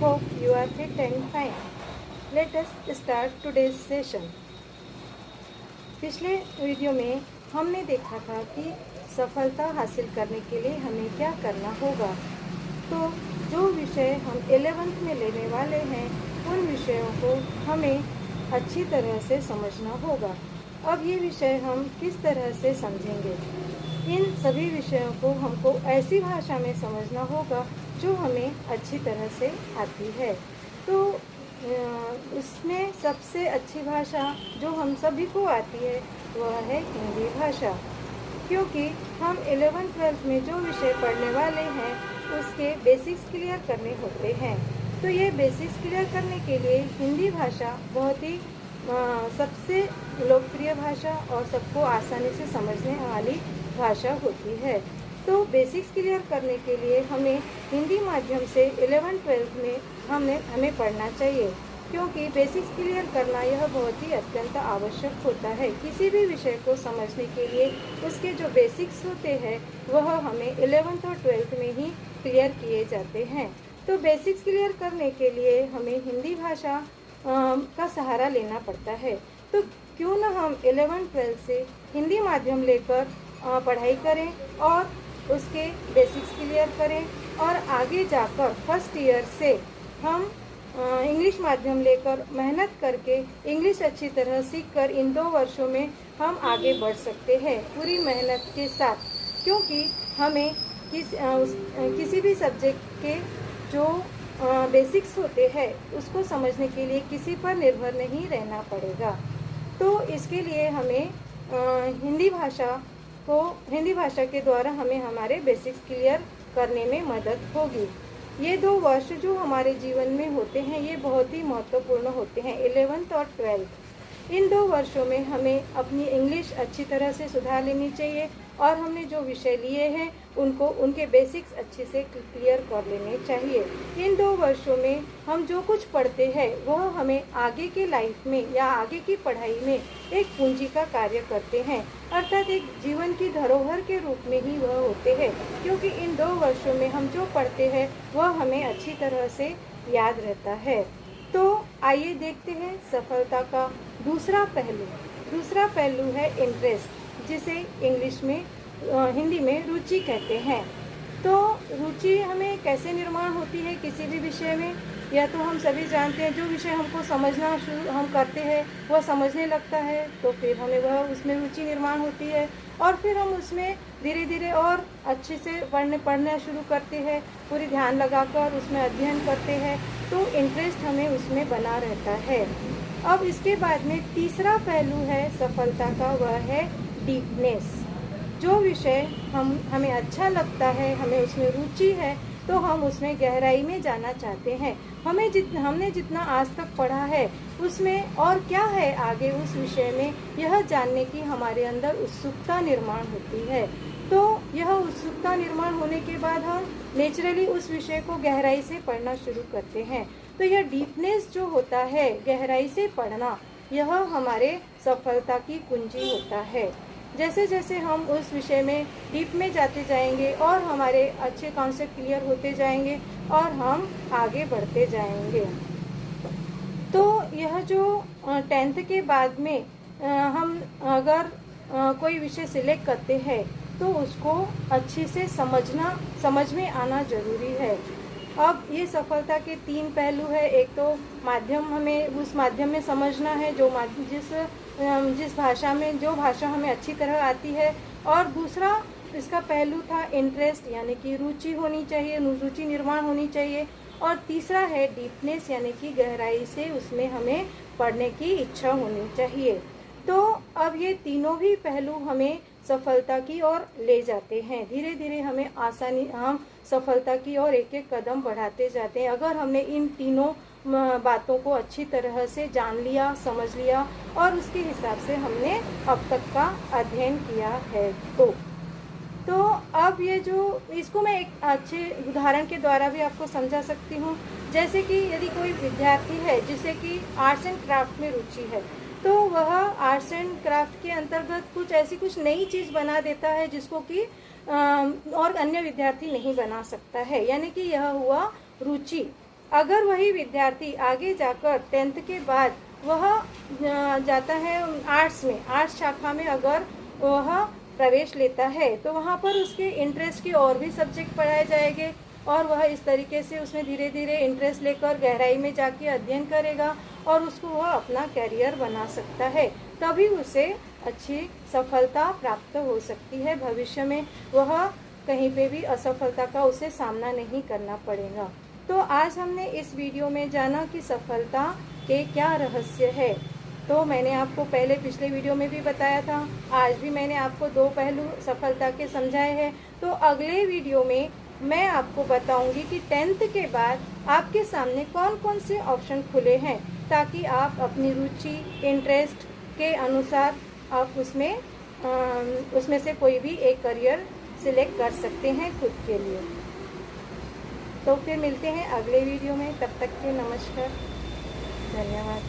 Hope you are fit and fine. Let us start today's session. पिछले video में हमने देखा था कि सफलता हासिल करने के लिए हमें क्या करना होगा। तो जो विषय हम 11th में लेने वाले हैं उन विषयों को हमें अच्छी तरह से समझना होगा। अब ये विषय हम किस तरह से समझेंगे? इन सभी विषयों को हमको ऐसी भाषा में समझना होगा जो हमें अच्छी तरह से आती है। तो उसमें सबसे अच्छी भाषा जो हम सभी को आती है वह है हिंदी भाषा, क्योंकि हम 11th-12th में जो विषय पढ़ने वाले हैं उसके बेसिक्स क्लियर करने होते हैं। तो ये बेसिक्स क्लियर करने के लिए हिंदी भाषा बहुत ही सबसे लोकप्रिय भाषा और सबको आसानी से समझने वाली भाषा होती है। तो बेसिक्स क्लियर करने के लिए हमें हिंदी माध्यम से 11th-12th में हमें पढ़ना चाहिए, क्योंकि बेसिक्स क्लियर करना यह बहुत ही अत्यंत आवश्यक होता है। किसी भी विषय को समझने के लिए उसके जो बेसिक्स होते हैं वह हमें 11th और 12th में ही क्लियर किए जाते हैं। तो बेसिक्स क्लियर करने के लिए हमें हिंदी भाषा का सहारा लेना पड़ता है। तो क्यों ना हम 11th-12th से हिंदी माध्यम लेकर पढ़ाई करें और उसके बेसिक्स क्लियर करें, और आगे जाकर फर्स्ट ईयर से हम इंग्लिश माध्यम लेकर मेहनत करके इंग्लिश अच्छी तरह सीखकर इन 2 वर्षों में हम आगे बढ़ सकते हैं पूरी मेहनत के साथ। क्योंकि हमें किसी भी सब्जेक्ट के जो बेसिक्स होते हैं उसको समझने के लिए किसी पर निर्भर नहीं रहना पड़ेगा। तो इसके लिए हमें हिंदी भाषा के द्वारा हमें हमारे बेसिक्स क्लियर करने में मदद होगी। ये 2 वर्ष जो हमारे जीवन में होते हैं ये बहुत ही महत्वपूर्ण होते हैं, 11th और 12th। इन 2 वर्षों में हमें अपनी इंग्लिश अच्छी तरह से सुधार लेनी चाहिए और हमने जो विषय लिए हैं उनके बेसिक्स अच्छे से क्लियर कर लेने चाहिए। इन 2 वर्षों में हम जो कुछ पढ़ते हैं वह हमें आगे के लाइफ में या आगे की पढ़ाई में एक पूंजी का कार्य करते हैं, अर्थात एक जीवन की धरोहर के रूप में ही वह होते हैं, क्योंकि इन 2 वर्षों में हम जो पढ़ते हैं वह हमें अच्छी तरह से याद रहता है। तो आइए देखते हैं सफलता का दूसरा पहलू। दूसरा पहलू है इंटरेस्ट, जिसे हिंदी में रुचि कहते हैं। तो रुचि हमें कैसे निर्माण होती है किसी भी विषय में, या तो हम सभी जानते हैं जो विषय हमको समझना शुरू हम करते हैं वह समझने लगता है, तो फिर हमें वह उसमें रुचि निर्माण होती है और फिर हम उसमें धीरे धीरे और अच्छे से पढ़ना शुरू करते हैं, पूरी ध्यान लगाकर उसमें अध्ययन करते हैं, तो इंटरेस्ट हमें उसमें बना रहता है। अब इसके बाद में तीसरा पहलू है सफलता का, वह है डीपनेस। जो विषय हमें अच्छा लगता है, हमें उसमें रुचि है, तो हम उसमें गहराई में जाना चाहते हैं। हमने जितना आज तक पढ़ा है उसमें और क्या है आगे उस विषय में, यह जानने की हमारे अंदर उत्सुकता निर्माण होती है। तो यह उत्सुकता निर्माण होने के बाद हम नेचुरली उस विषय को गहराई से पढ़ना शुरू करते हैं। तो यह डीपनेस जो होता है, गहराई से पढ़ना, यह हमारे सफलता की कुंजी होता है। जैसे जैसे हम उस विषय में डीप में जाते जाएंगे और हमारे अच्छे कॉन्सेप्ट क्लियर होते जाएंगे और हम आगे बढ़ते जाएंगे। तो यह जो 10th के बाद में हम अगर कोई विषय सिलेक्ट करते हैं तो उसको अच्छे से समझ में आना जरूरी है। अब ये सफलता के 3 पहलू है। एक तो माध्यम, हमें उस माध्यम में समझना है जिस भाषा में जो भाषा हमें अच्छी तरह आती है, और दूसरा इसका पहलू था इंटरेस्ट, यानी कि रुचि होनी चाहिए, रुचि निर्माण होनी चाहिए, और तीसरा है डीपनेस, यानी कि गहराई से उसमें हमें पढ़ने की इच्छा होनी चाहिए। तो अब ये तीनों भी पहलू हमें सफलता की ओर ले जाते हैं। धीरे धीरे हम सफलता की ओर एक एक कदम बढ़ाते जाते हैं। अगर हमने इन तीनों बातों को अच्छी तरह से जान लिया, समझ लिया और उसके हिसाब से हमने अब तक का अध्ययन किया है। तो अब ये जो इसको मैं एक अच्छे उदाहरण के द्वारा भी आपको समझा सकती हूँ। जैसे कि यदि कोई विद्यार्थी है जिसे कि आर्ट्स एंड क्राफ्ट में रुचि है, तो वह आर्ट्स एंड क्राफ्ट के अंतर्गत कुछ नई चीज़ बना देता है जिसको कि और अन्य विद्यार्थी नहीं बना सकता है, यानी कि यह हुआ रुचि। अगर वही विद्यार्थी आगे जाकर 10th के बाद वह जाता है आर्ट्स में, आर्ट्स शाखा में अगर वह प्रवेश लेता है तो वहाँ पर उसके इंटरेस्ट के और भी सब्जेक्ट पढ़ाए जाएंगे और वह इस तरीके से उसमें धीरे धीरे इंटरेस्ट लेकर गहराई में जाके अध्ययन करेगा और उसको वह अपना कैरियर बना सकता है। तभी उसे अच्छी सफलता प्राप्त हो सकती है। भविष्य में वह कहीं पे भी असफलता का उसे सामना नहीं करना पड़ेगा। तो आज हमने इस वीडियो में जाना कि सफलता के क्या रहस्य है। तो मैंने आपको पहले पिछले वीडियो में भी बताया था, आज भी मैंने आपको 2 पहलू सफलता के समझाए हैं। तो अगले वीडियो में मैं आपको बताऊंगी कि 10th के बाद आपके सामने कौन कौन से ऑप्शन खुले हैं, ताकि आप अपनी रुचि, इंटरेस्ट के अनुसार आप उसमें से कोई भी एक करियर सिलेक्ट कर सकते हैं खुद के लिए। तो फिर मिलते हैं अगले वीडियो में, तब तक के नमस्कार, धन्यवाद।